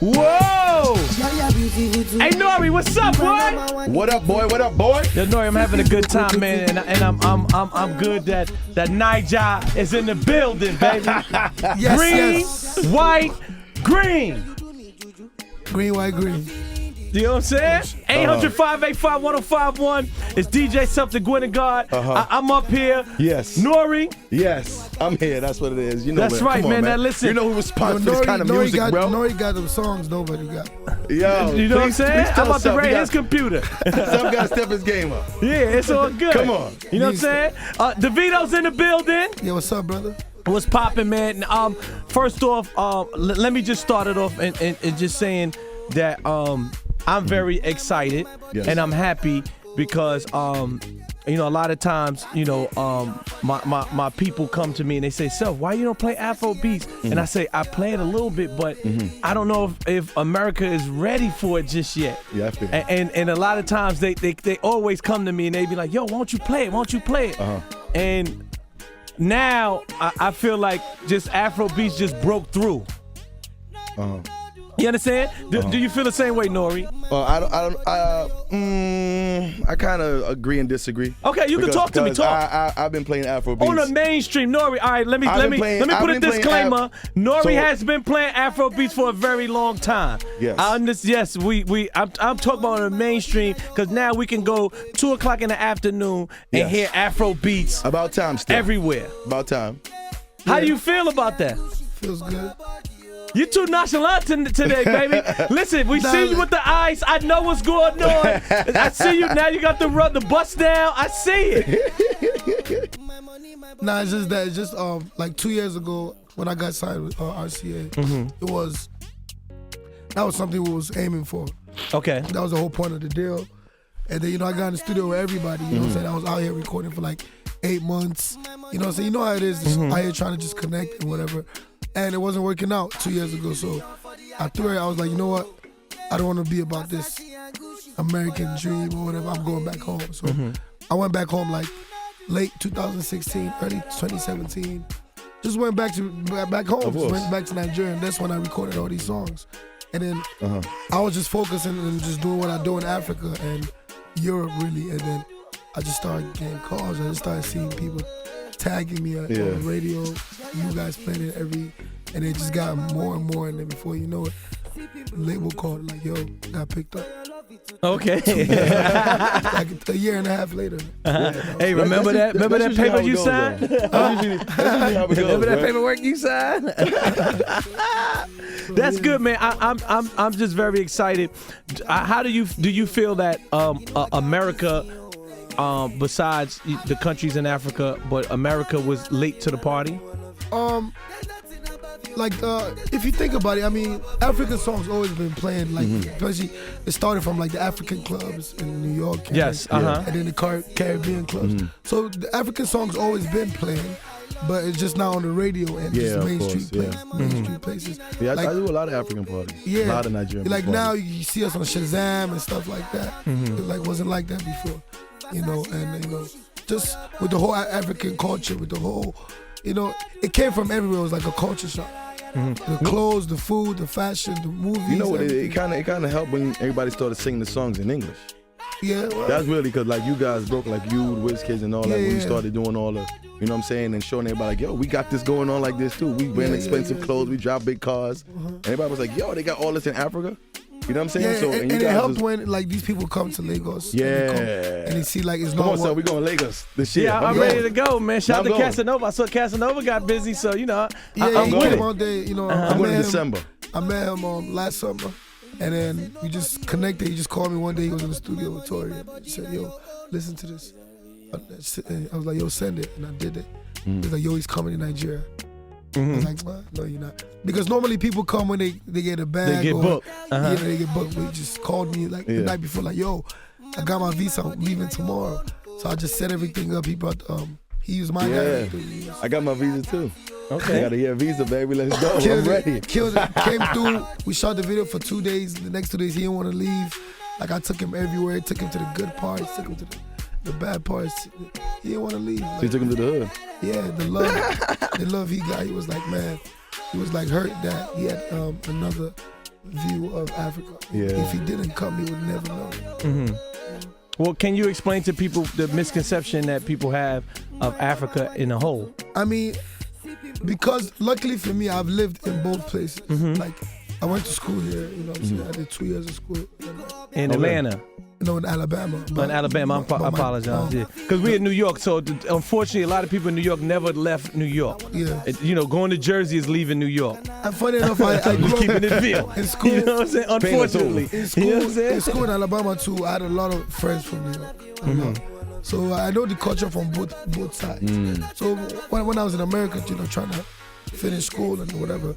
Whoa! Hey Norie, what's up, boy? What up, boy? What up, boy? Yo, Norie, I'm having a good time, man, and I'm good that Niger is in the building, baby. Yes, Green, yes. white, green. Green, white, green. You know what I'm saying? 800-585-1051. It's DJ Something Gwynegard. I'm up here. Yes. Norie. Yes, I'm here. That's what it is. You know, That's right, Come on, man. Now listen. You know who responds to this kind of music, bro? Norie got them songs nobody got. Yo, You know what I'm saying? I'm about to rate his computer. Some guy step his game up. Yeah, it's all good. Come on. You know what I'm saying? Davido's in the building. Yeah, what's up, brother? What's poppin', man? First off, let me just start it off and just saying that I'm very excited and I'm happy because you know, a lot of times, you know, my people come to me and they say, "So, why you don't play Afro beats?" And I say, I play it a little bit, but I don't know if America is ready for it just yet. Yeah, I feel and a lot of times they always come to me and they be like, "Yo, why don't you play it? Why don't you play it?" And now I feel like just Afro beats just broke through. You understand? Do you feel the same way, Norie? I kind of agree and disagree. Okay, you can talk to me. Talk. I've been playing Afro beats On the mainstream, Norie. All right, let me put a disclaimer. Norie has been playing Afro beats for a very long time. Yes. I'm talking about on the mainstream because now we can go 2:00 in the afternoon and hear Afro beats. About time, still. Everywhere. About time. How do you feel about that? Feels good. You too nonchalant today, baby. Listen, we see you with the ice. I know what's going on. I see you now. You got the bust down. I see it. Nah, it's just that. It's just like 2 years ago when I got signed with RCA, that was something we was aiming for. Okay. That was the whole point of the deal. And then, you know, I got in the studio with everybody. You know what I'm saying? I was out here recording for like 8 months. You know what I'm saying? You know how it is. Just out here trying to just connect and whatever. And it wasn't working out 2 years ago. So I threw it. I was like, you know what? I don't want to be about this American dream or whatever. I'm going back home. So I went back home like late 2016, early 2017. Just went back home. Just went back to Nigeria. And that's when I recorded all these songs. And then I was just focusing and just doing what I do in Africa and Europe, really. And then I just started getting calls. I just started seeing people tagging me on the radio. You guys playing it and it just got more and more. And then before you know it, the label called like, yo, got picked up. Okay. Like a year and a half later. Hey, remember that paper you signed? Remember that paperwork you signed? That's good, man. I'm just very excited. How do you feel that America, besides the countries in Africa, but America was late to the party? If you think about it, I mean, African songs always been playing, like, especially it started from like the African clubs in New York. And, and then the Caribbean clubs. So the African songs always been playing, but it's just now on the radio and just mainstream places. Yeah, like, I do a lot of African parties. Yeah, a lot of Nigerian like parties. now you see us on Shazam and stuff like that. It like wasn't like that before, you know. And you know, just with the whole African culture, with the whole, you know, it came from everywhere. It was like a culture shock. The clothes, the food, the fashion, the movies. You know what? It kind of helped when everybody started singing the songs in English. Yeah, well, that's really because like you guys broke, like you, WizKids and all that, when you started doing all the, you know what I'm saying, and showing everybody like, yo, we got this going on like this too. We wear expensive clothes, we drive big cars. Everybody was like, yo, they got all this in Africa. You know what I'm saying? Yeah, so and it helped when like these people come to Lagos. Yeah, and they see like it's Come on, son, we going to Lagos this year. Yeah, I'm ready to go, man. Shout out to Casanova. I saw Casanova got busy, so you know. I'm going all day. You know, I'm going in December. I met him last summer, and then we just connected. He just called me one day. He was in the studio with Tori, and he said, "Yo, listen to this." I was like, "Yo, send it," and I did it. He's like, "Yo, he's coming to Nigeria." I was like, well, no, you're not. Because normally people come when they get a bag. They get booked. Yeah, they get booked. But he just called me like the night before, like, yo, I got my visa, I'm leaving tomorrow. So I just set everything up. He brought, he used my guy. I got my visa too. Okay. I got a year visa, baby. Let's go. I'm ready. Killed it. Came through. We shot the video for 2 days. The next 2 days, he didn't want to leave. Like, I took him everywhere. Took him to the good parts. Took him to the bad parts. He didn't want to leave. Like, so you took him to the hood? Yeah, the love he got. He was like, man, he was like hurt that he had another view of Africa. Yeah. If he didn't come, he would never know. Mm-hmm. Well, can you explain to people the misconception that people have of Africa in a whole? I mean, because luckily for me, I've lived in both places. Like, I went to school here, you know what I'm saying? I did 2 years of school. In Atlanta? No, in Alabama. In Alabama, I apologize. Yeah, because we're in New York, so unfortunately, a lot of people in New York never left New York. Yeah. Going to Jersey is leaving New York. And funny enough, I grew up keeping it real. In school. You know what I'm saying? Unfortunately. In school in Alabama too, I had a lot of friends from New York. So I know the culture from both sides. So when I was in America, trying to finish school and whatever,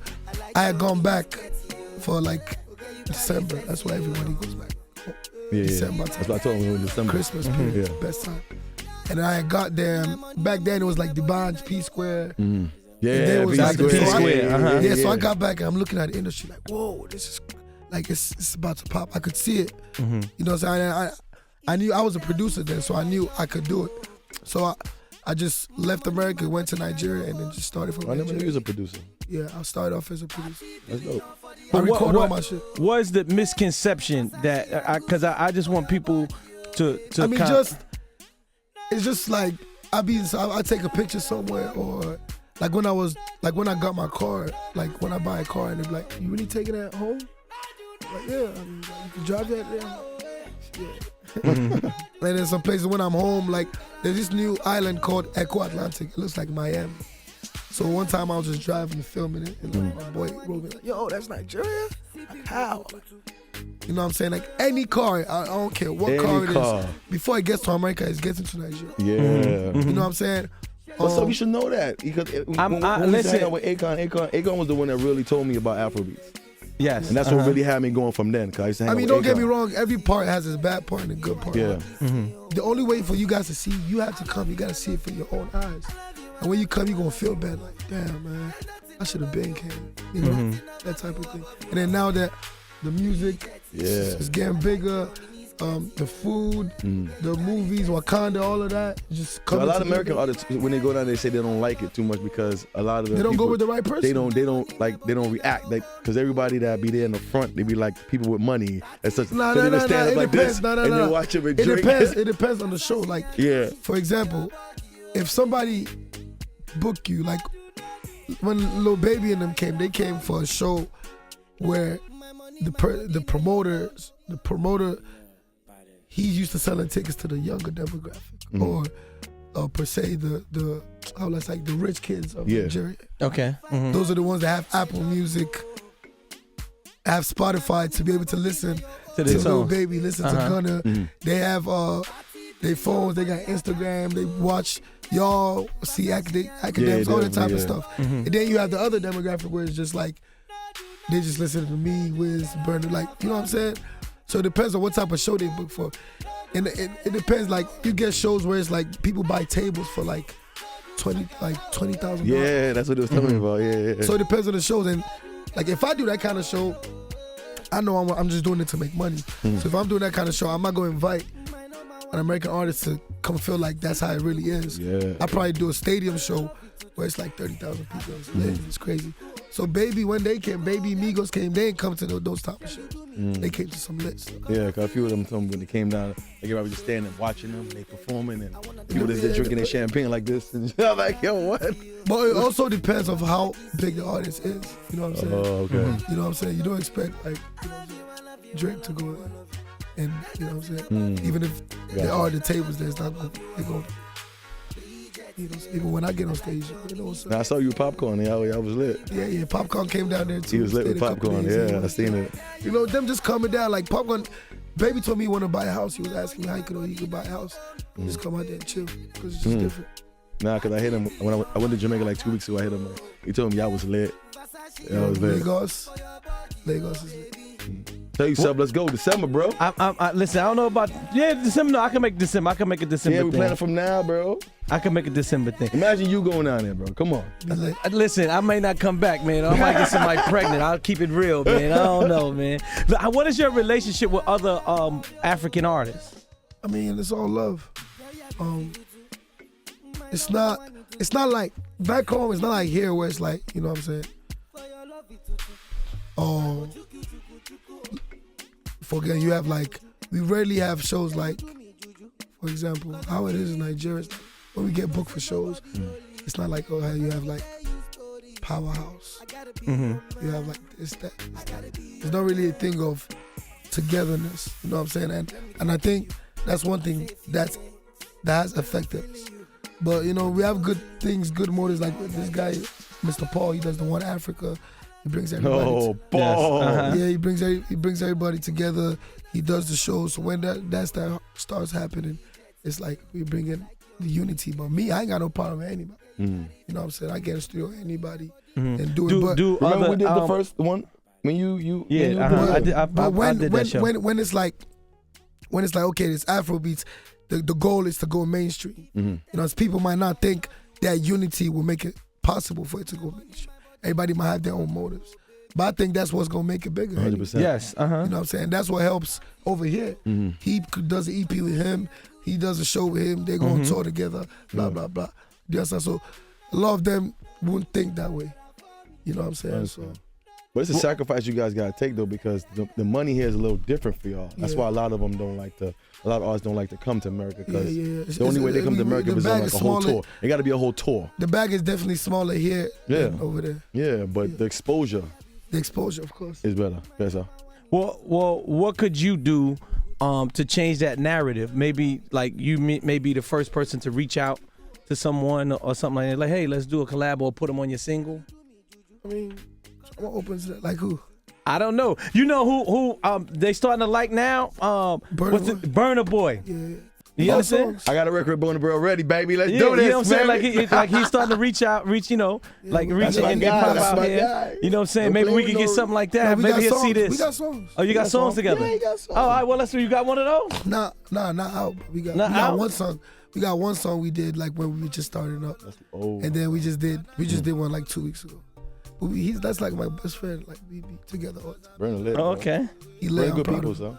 I had gone back for like December. That's why everybody goes back. December time. That's what I told him in December. Christmas period, best time. And I got there. Back then it was like the Banj, P Square. Yeah, P Square. So I got back and I'm looking at the industry like, whoa, this is like it's about to pop. I could see it. You know what I'm saying? I knew I was a producer then, so I knew I could do it. So I just left America, went to Nigeria, and then just started from Nigeria. I never knew you was a producer. Yeah, I started off as a producer. That's dope. I record all my shit. What is the misconception that, because I just want people to I mean, it's just like, I take a picture somewhere, or like when I got my car, like when I buy a car and they're like, you really taking that home? Like, yeah, I mean, you can drive that there. Yeah. Like there's some places when I'm home, like there's this new island called Echo Atlantic. It looks like Miami. So one time I was just driving, filming it, and like, my boy wrote me like, yo, that's Nigeria? Like, how? You know what I'm saying? Like any car, I don't care what car it is, before it gets to America, it gets into Nigeria. Yeah. You know what I'm saying? So you should know that. Because when we sat with Akon was the one that really told me about Afrobeats. Yes. And that's what really had me going from then. Cause I used to hang with don't Akon. get me wrong, every part has its bad part and a good part. Yeah. The only way for you guys to see, you have to come, you gotta see it for your own eyes. And when you come, you're gonna feel bad, like, damn, man, I should have been came. You know, that type of thing. And then now that the music is getting bigger, the food, the movies, Wakanda, all of that, just coming. So a lot of American artists, when they go down, they say they don't like it too much because a lot of the they don't people, go with the right person. They don't react, because everybody that be there in the front, they be like people with money and such. Nah, so they stand up like this, and they watch them and drink. It depends on the show. Like, for example, if somebody book you, like when Lil Baby and them came, they came for a show where the promoter. He's used to selling tickets to the younger demographic, or per se the rich kids of Nigeria. Okay. Those are the ones that have Apple Music, have Spotify to be able to listen to Lil Baby, listen to Gunna. They have their phones, they got Instagram, they watch y'all, see academics, all that type of stuff. And then you have the other demographic where it's just like, they just listen to me, Wiz, Burner, like, you know what I'm saying? So it depends on what type of show they book for. And it depends, like, you get shows where it's like people buy tables for like $20,000. Yeah, that's what it was telling me about. Yeah. So it depends on the shows. And like if I do that kind of show, I know I'm just doing it to make money. So if I'm doing that kind of show, I'm not going to invite an American artist to come feel like that's how it really is. Yeah. I probably do a stadium show where it's like 30,000 people. It's crazy. So Baby, when they came, Baby, Migos came, they didn't come to those type of shows. They came to some lit stuff. Yeah, because a few of them told me when they came down, like everybody just standing watching them, they performing, and people just drinking their champagne like this. And I'm like, yo, what? But it also depends on how big the artist is. You know what I'm saying? Oh, okay. You know what I'm saying? You don't expect like Drake to go and you know what I'm saying? Even if there are the tables, there's not going to. You know, even when I get on stage, you know what's up. Now, I saw you with Popcorn, I was lit. Yeah, Popcorn came down there too. He was lit with Popcorn, I seen it. You know, them just coming down, like Popcorn, Baby told me he wanted to buy a house. He was asking me how he could buy a house. Just come out there and chill, because it's just different. Nah, because I hit him, when I went to Jamaica like 2 weeks ago, I hit him, he told me I was lit. I was lit. Lagos is lit. Tell you something, let's go, December, bro. Listen, I don't know about, December, no, I can make December. I can make a December Yeah, thing. we planning from now, bro. I can make a December thing. Imagine you going down there, bro. Come on. Listen, I may not come back, man. I might get somebody pregnant. I'll keep it real, man. I don't know, man. What is your relationship with other African artists? I mean, it's all love. It's not like back home. It's not like here where it's like, you know what I'm saying? Oh, for again, you have like, we rarely have shows like, for example, how it is in Nigeria. When we get booked for shows, it's not like, oh, how you have like Powerhouse. You have like this, that. It's not really a thing of togetherness, you know what I'm saying? And I think that's one thing that has affected us. But you know, we have good things, good motives. Like this guy, Mr. Paul, he does the One Africa. He brings everybody. Oh, Paul! Yeah, he brings everybody together. He does the show. So when that starts happening, it's like we bring in the unity. But me, I ain't got no problem with anybody. You know what I'm saying? I get in the studio with anybody and do it. But remember we did the first one when you I did that show. When it's like okay, this Afro beats. The goal is to go mainstream. You know, people might not think that unity will make it possible for it to go mainstream. Everybody might have their own motives. But I think that's what's going to make it bigger. 100%. Yes. You know what I'm saying? That's what helps over here. He does an EP with him. He does a show with him. They go on tour together, blah, blah, blah. Yes, so a lot of them wouldn't think that way. You know what I'm saying? So. But it's a sacrifice you guys gotta take though, because the money here is a little different for y'all. That's why a lot of artists don't like to come to America, because the only way they come to America is on like a whole tour. It gotta be a whole tour. The bag is definitely smaller here than over there. Yeah, but the exposure. The exposure, of course. Is better. Yes, sir. Well, what could you do to change that narrative? Maybe like you may be the first person to reach out to someone or something like that. Like, hey, let's do a collab or put them on your single. I mean, I'm open to that. Like who? I don't know. You know who they starting to like now? Burna Boy. Yeah. You understand? I got a record Burna Boy already, baby. Let's do this, you know what I'm baby. saying? Like he's starting to reach out, reach and pop out here. You know what I'm saying? Maybe we can get something like that. Maybe he'll see this. We got songs. Oh, you got songs together? Yeah, we got songs. Oh, all right. Well, let's see. You got one of those? Nah, not out. We got one song. We got one song we did like when we were just starting up, and then we just did one like 2 weeks ago. But that's like my best friend. Like we be together all the time. Burna lit. Oh, okay. He lit. Good people, son.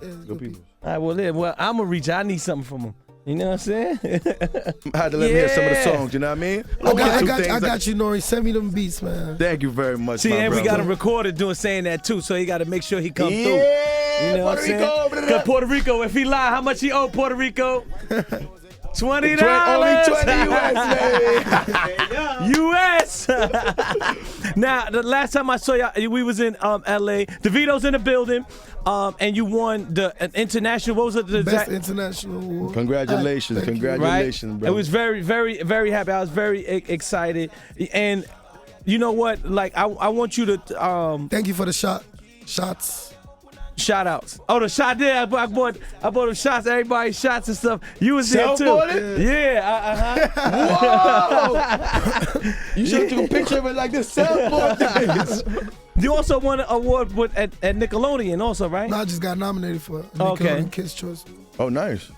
Yeah, Good people. All right. Well, I'm gonna reach out. I need something from him. You know what I'm saying? I had to let me hear some of the songs. You know what I mean? I got you, Norie. Send me them beats, man. Thank you very much. See, my and brother. we got a recorder saying that too, so he got to make sure he come through. Yeah, You know what I'm saying? Because Puerto Rico, if he lie, how much he owe Puerto Rico? $20. Only 20 US, US. Now, the last time I saw y'all, we was in LA. Davido's in the building, and you won the international. What was it? The Best international award. Congratulations, right? bro. It was very, very, very happy. I was very excited, and you know what? Like, I want you to. Thank you for the shots. Shout outs. Oh, the shot there. I bought them shots. Everybody shots and stuff. You was there too. Yeah. Whoa! You should do a picture of it like this. You also won an award at Nickelodeon, also, right? No, I just got nominated for Nickelodeon Kids Choice. Oh, nice.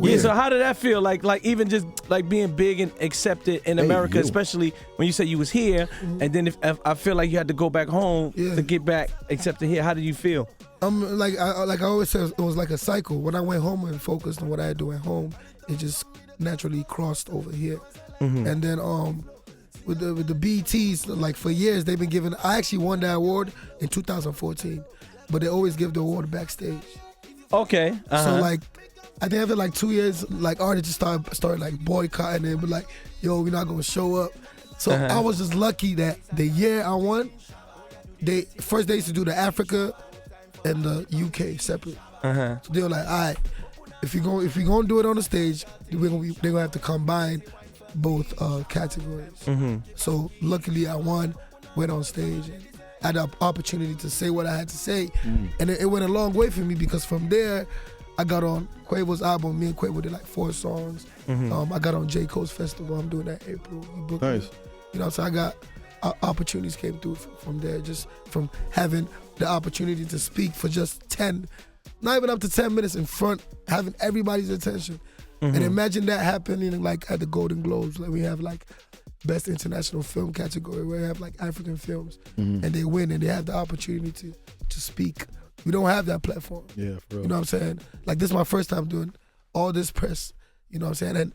Yeah. So how did that feel? Like even just like being big and accepted in America, especially when you said you was here, and then if I feel like you had to go back home to get back accepted here. How did you feel? Like I always said, it was like a cycle. When I went home and focused on what I had to do at home, it just naturally crossed over here. And then with the BETs, like for years they've been giving. I actually won that award in 2014, but they always give the award backstage. Okay. So like, I think after like 2 years, like artists just started like boycotting it, but like, yo, we're not gonna show up. So I was just lucky that the year I won, they used to do the Africa and the UK separate. So they were like, all right, if you're gonna do it on the stage, they're gonna have to combine both categories. So luckily I won, went on stage, and had the opportunity to say what I had to say, and it went a long way for me, because from there I got on Quavo's album. Me and Quavo did like 4 songs. I got on J. Cole's festival. I'm doing that April. Nice. You know, so I got opportunities came through from there, just from having the opportunity to speak for just 10, not even up to 10 minutes in front, having everybody's attention. And imagine that happening like at the Golden Globes. Like we have like Best International Film category where we have like African films, and they win and they have the opportunity to speak. We don't have that platform. Yeah, for real. You know what I'm saying? Like this is my first time doing all this press. You know what I'm saying? And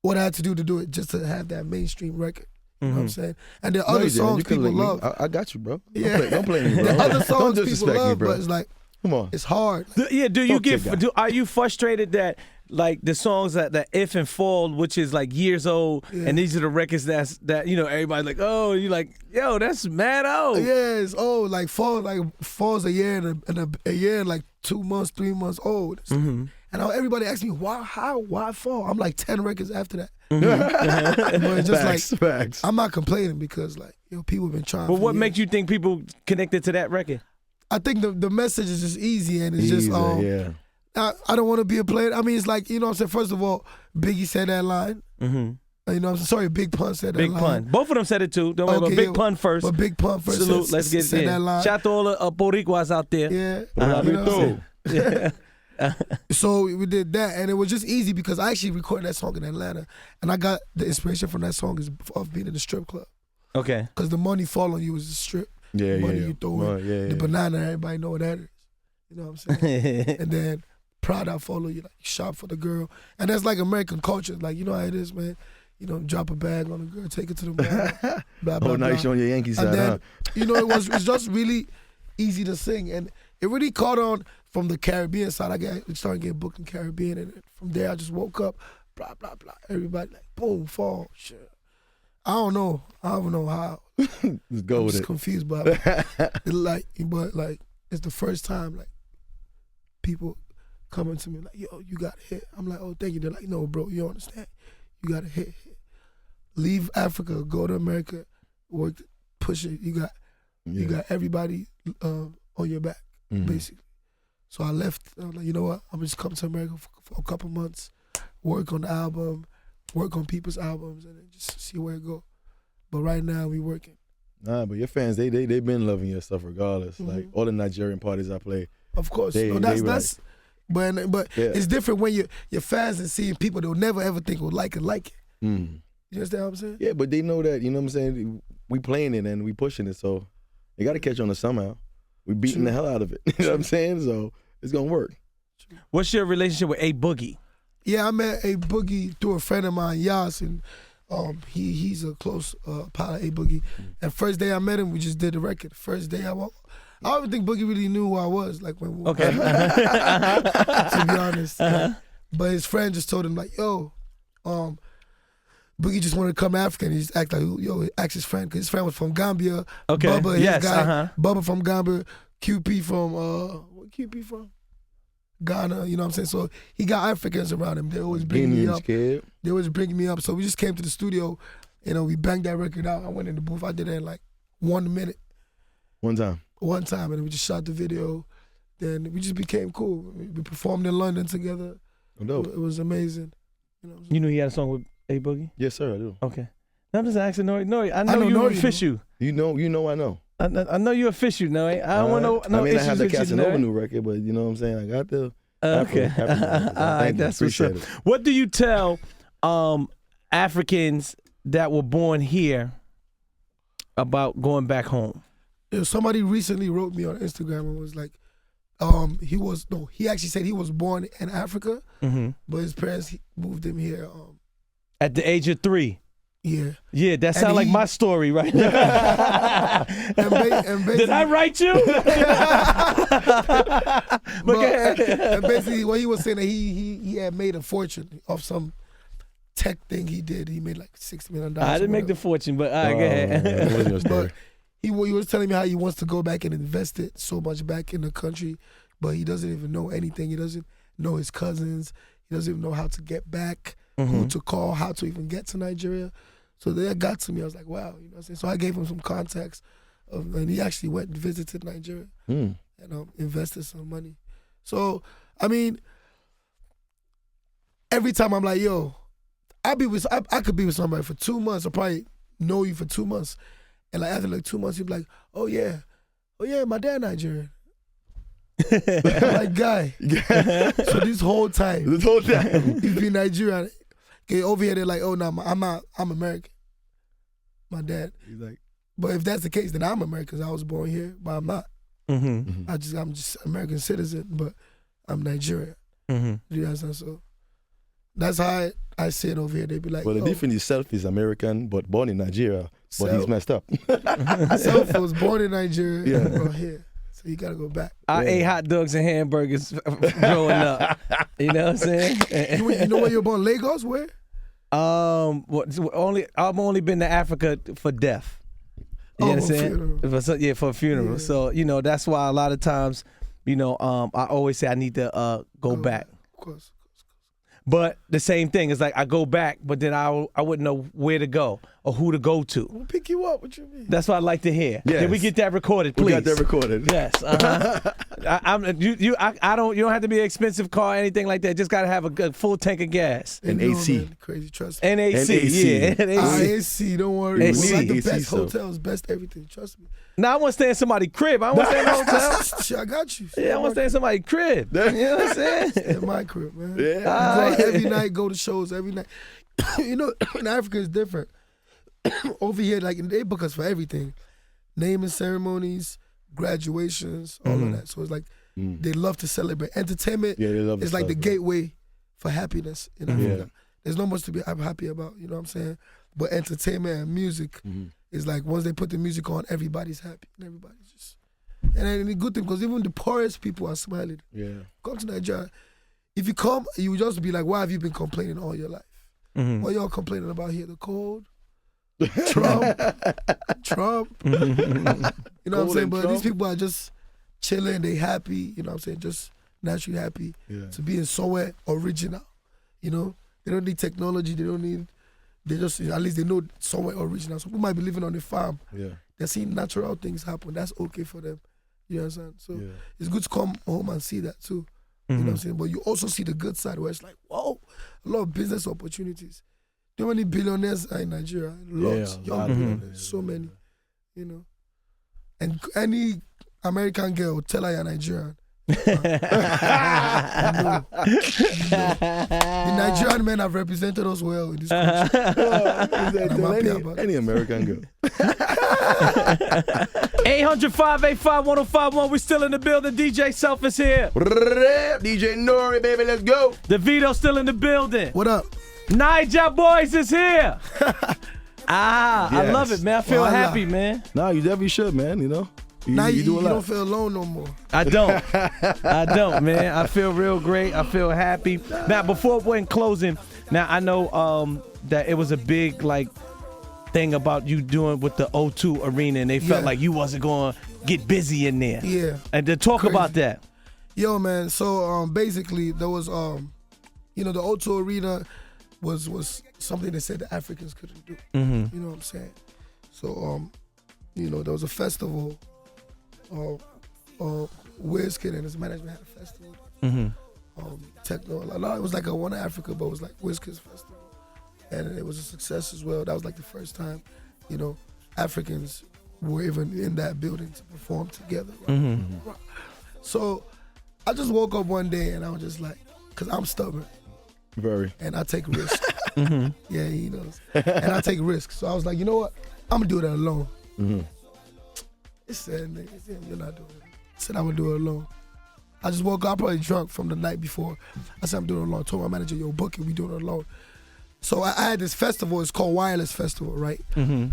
what I had to do it just to have that mainstream record. You know what I'm saying? And there are other songs people love. I got you, bro. Yeah. Don't play me, bro. The other songs don't people love, but it's like, Come on. It's hard. Do you are you frustrated that like the songs that If and Fall, which is like years old, and these are the records that you know everybody like, oh, you like, yo, that's mad old. Yeah, it's old. Like Fall's a year and a year and like 2 months, 3 months old. Mm-hmm. And everybody asks me why Fall? I'm like 10 records after that. Mm-hmm. But it's just Facts. I'm not complaining because like people have been trying. But what years. makes you think people connected to that record? I think the message is just easy and it's just yeah. I don't want to be a player. I mean, it's like, you know what I'm saying? First of all, Biggie said that line. Mm-hmm. You know what I'm saying? Sorry, Big Pun said that line. Big Pun. Both of them said it too. Don't worry about Big Pun first. But Big Pun first. Salute. Let's get said in. that line. Shout out to all the Boricuas out there. Yeah. You know what I'm saying? Yeah. So we did that, and it was just easy because I actually recorded that song in Atlanta, and I got the inspiration from that song is of being in the strip club. Okay. Because the money fall on you is the strip. Yeah, the money yeah. you throw in. The banana, everybody know what that is. You know what I'm saying? And then Prada follow you, like you shop for the girl. And that's like American culture. Like, you know how it is, man. You know, drop a bag on a girl, take it to the mall. Blah, blah, now blah. you showing your Yankee side, and then, huh? you know, it's just really easy to sing. And it really caught on from the Caribbean side. I started getting booked in Caribbean. And from there, I just woke up, blah, blah, blah. Everybody like, boom, Fall. Shit. I don't know how. Let's go I'm with just it. confused by it. But it's the first time like people coming to me like, yo, you got a hit. I'm like, oh, thank you. They're like, no, bro, you don't understand. You got a hit. Leave Africa, go to America, work, push it. You got everybody on your back, basically. So I left. I was like, you know what? I'm just come to America for a couple months, work on the album, work on people's albums, and then just see where it go. But right now we working. Nah, but your fans, they been loving your stuff regardless. Like all the Nigerian parties I play. Of course, but it's different when your fans and seeing people they'll never ever think will like it. You understand what I'm saying? Yeah, but they know that, you know what I'm saying? We playing it and we pushing it, so they got to catch on to somehow. We beating the hell out of it. You know what I'm saying? So it's gonna work. What's your relationship with A Boogie? Yeah, I met A Boogie through a friend of mine, Yas, and he's a close pal of A Boogie. And first day I met him, we just did the record. First day I don't think Boogie really knew who I was, like when we to be honest. But his friend just told him like, yo, Boogie just wanted to come African. He just act like, yo, ask his friend, because his friend was from Gambia. Okay. Bubba, his guy, Bubba from Gambia, QP from, what QP from? Ghana, you know what I'm saying? So he got Africans around him. They always bring me up. They always bring me up. So we just came to the studio, we banged that record out. I went in the booth. I did it in like 1 minute. One time, and then we just shot the video. Then we just became cool. We performed in London together. Oh, dope. It was amazing. You knew he had a song with A Boogie? Yes, sir, I do. Okay. Now I'm just asking Norie. I know you official. You know I know. I know you're official, Norie. I don't want no issues I have the with you, Casanova Norie. new record, but you know what I'm saying? I got the Okay. All right, that's what's up. What do you tell Africans that were born here about going back home? Somebody recently wrote me on Instagram and was like, he actually said he was born in Africa, but his parents moved him here. At the age of 3. Yeah. Yeah, that sounds like my story right now. and Did I write you? And basically what he was saying that he had made a fortune off some tech thing he did. He made like $60 million. I didn't make the fortune, but all right, go ahead. That wasn't your story. But he was telling me how he wants to go back and invest it so much back in the country, but he doesn't even know anything. He doesn't know his cousins. He doesn't even know how to get back, who to call, how to even get to Nigeria. So that got to me. I was like, wow, you know what I'm saying? So I gave him some contacts, and he actually went and visited Nigeria and invested some money. So, I mean, every time I'm like, yo, I could be with somebody for 2 months. I'll probably know you for 2 months. And like after like 2 months, he'd be like, oh yeah, my dad Nigerian. I'm like, guy. So this whole time, he's been Nigerian. Okay, over here they're like, oh no, I'm American. My dad. He's like, but if that's the case, then I'm American because I was born here, but I'm not. I'm just American citizen, but I'm Nigerian. You understand? So that's how I see it over here. They be like, well, the difference is Self is American, but born in Nigeria, but he's messed up. Self was born in Nigeria, bro, here. So you gotta go back. I ate hot dogs and hamburgers growing up. You know what I'm saying? You know where you're born? Lagos? Where? I've only been to Africa for death. You understand? For a funeral. Yeah. So, that's why a lot of times, I always say I need to go back. Of course. But the same thing is like I go back, but then I wouldn't know where to go or who to go to. We'll pick you up. What you mean? That's what I'd like to hear. Yes. Can we get that recorded, please? We got that recorded. Yes. You don't have to be an expensive car or anything like that. Just gotta have a good full tank of gas. And AC. Man, crazy, trust me. NAC. Yeah. AC, don't worry. AC. We like the AC, best so. hotels, best everything. Trust me. Now I want to stay in somebody's crib. I want to stay in a hotel. Shit, I got you. Yeah, I want to stay in somebody's crib. You know what I'm saying? In my crib, man. Yeah. You go out every night, go to shows every night. In Africa it's different. Over here, like they book us for everything, naming ceremonies, graduations, all of that. So it's like they love to celebrate. Entertainment is like the gateway for happiness in Africa. Yeah. There's not much to be happy about, you know what I'm saying? But entertainment and music is like once they put the music on, everybody's happy and everybody's just. And then the good thing, because even the poorest people are smiling. Yeah. Come to Nigeria. If you come, you just be like, why have you been complaining all your life? What y'all complaining about here? The cold? Trump. You know what I'm saying? But these people are just chilling, they happy, you know what I'm saying? Just naturally happy to be in somewhere original. You know? They don't need technology, they just, at least they know somewhere original. Some people might be living on a farm. Yeah. They're seeing natural things happen. That's okay for them. You understand? So it's good to come home and see that too. You know what I'm saying? But you also see the good side where it's like, whoa, a lot of business opportunities. Do you know how many billionaires are in Nigeria? Lots. Young billionaires. So many. You know? And any American girl, tell her you're Nigerian. The Nigerian men have represented us well in this country. Any American girl. 800-585-1051. We're still in the building. DJ Self is here. DJ Norie, baby, let's go. Davido still in the building. What up? Niger Boys is here. Yes. I love it, man. I feel happy, man. Nah, you definitely should, man, you know. Now you don't feel alone no more. I don't, man. I feel real great. I feel happy. Now, before we're in closing, now I know that it was a big thing about you doing with the O2 Arena, and they felt like you wasn't going to get busy in there. Yeah. And to talk about that. Yo, man. So basically, there was the O2 Arena was something they said the Africans couldn't do. You know what I'm saying? So there was a festival. Wizkid and his management had a festival. Techno. It was like a One Africa, but it was like Wizkid's festival. And it was a success as well. That was like the first time, Africans were even in that building to perform together. Right? So I just woke up one day and I was just like, because I'm stubborn. Very. And I take risks. Yeah, he knows. And I take risks. So I was like, you know what? I'm going to do it alone. He said, you're not doing it. I said, I'm going to do it alone. I just woke up, probably drunk from the night before. I said, I'm doing it alone. I told my manager, yo, book it, we doing it alone. So I had this festival, it's called Wireless Festival, right?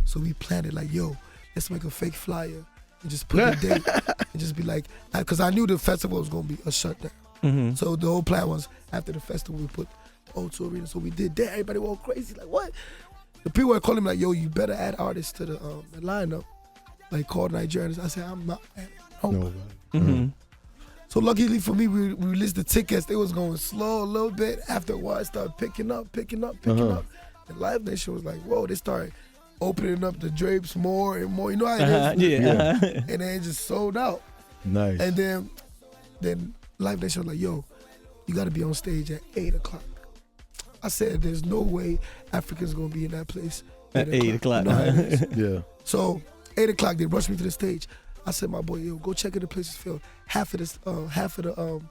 So we planned it like, yo, let's make a fake flyer and just put a date and just be like, because I knew the festival was going to be a shutdown. So the whole plan was, after the festival, we put the O2 Arena. So we did that. Everybody went crazy, like, what? The people were calling me like, yo, you better add artists to the lineup. Like called Nigerians. I said, I'm not nobody. So luckily for me, we released the tickets. They was going slow a little bit. After a while, it started picking up. The Live Nation was like, whoa, they started opening up the drapes more and more. You know how it is? And then it just sold out. Nice. And then Live Nation was like, yo, you got to be on stage at 8 o'clock. I said, there's no way Africans going to be in that place at 8 o'clock. You know how it is? Yeah. So 8 o'clock, they rushed me to the stage. I said, my boy, yo, go check if the place is filled. Half of the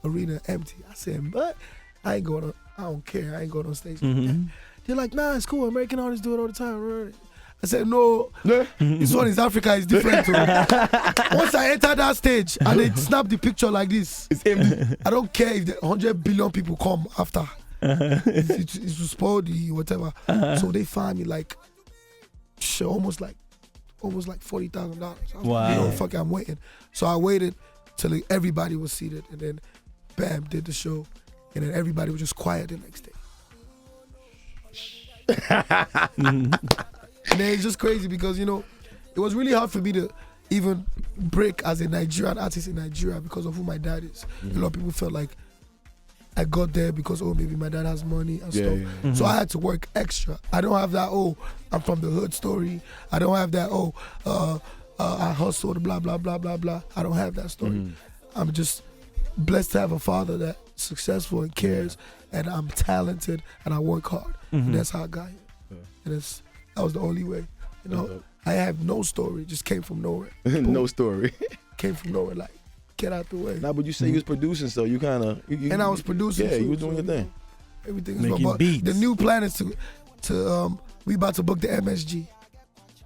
arena empty. I said, but I don't care. I ain't going on stage. They're like, nah, it's cool. American artists do it all the time. I said, no, this one is Africa. It's different. Once I enter that stage and they snap the picture like this, it's empty. I don't care if 100 billion people come after. It's to spoil the whatever. So they find me like almost like almost like $40,000. I was Wow. like, fuck it, I'm waiting. So I waited till everybody was seated, and then bam, did the show, and then everybody was just quiet the next day. And then it's just crazy because, it was really hard for me to even break as a Nigerian artist in Nigeria because of who my dad is. A lot of people felt like I got there because, maybe my dad has money and stuff. Yeah. So I had to work extra. I don't have that, I'm from the hood story. I don't have that, I hustled, blah, blah, blah, blah, blah. I don't have that story. I'm just blessed to have a father that's successful and cares, and I'm talented, and I work hard. And that's how I got here. And that was the only way. I have no story, just came from nowhere. No story. Came from nowhere, like, get out the way. Nah, but you say you was producing, so you kind of... And I was producing. Yeah, too, you was doing your thing. Everything is Making but beats. the new plan is to we about to book the MSG.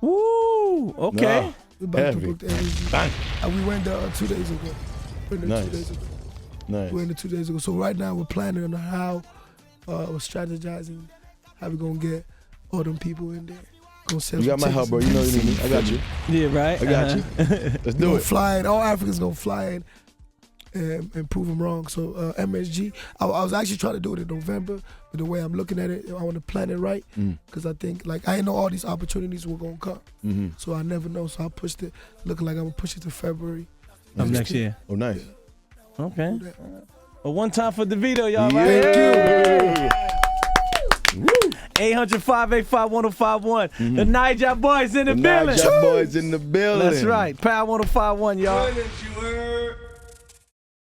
Woo! Okay. Nah. We about Heavy. to book the MSG. Bang. And we went there 2 days ago. Nice. 2 days ago. Nice. We went there 2 days ago. So right now we're planning on how we're strategizing how we gonna get all them people in there. You got my help, bro. You know what you need. I got you. Yeah, right. I got you. Let's do it. Fly in. All Africans gonna fly in and prove them wrong. So MSG, I was actually trying to do it in November, but the way I'm looking at it, I want to plan it right because I think I didn't know all these opportunities were gonna come. So I never know. So I pushed it, looking like I'm gonna push it to February Of next year. Oh, nice. Okay. Well, one time for Davido, y'all. Yeah. Right? 800-585-1051. The Niger boys in the building. Niger boys in the building. That's right. Power 1051, y'all.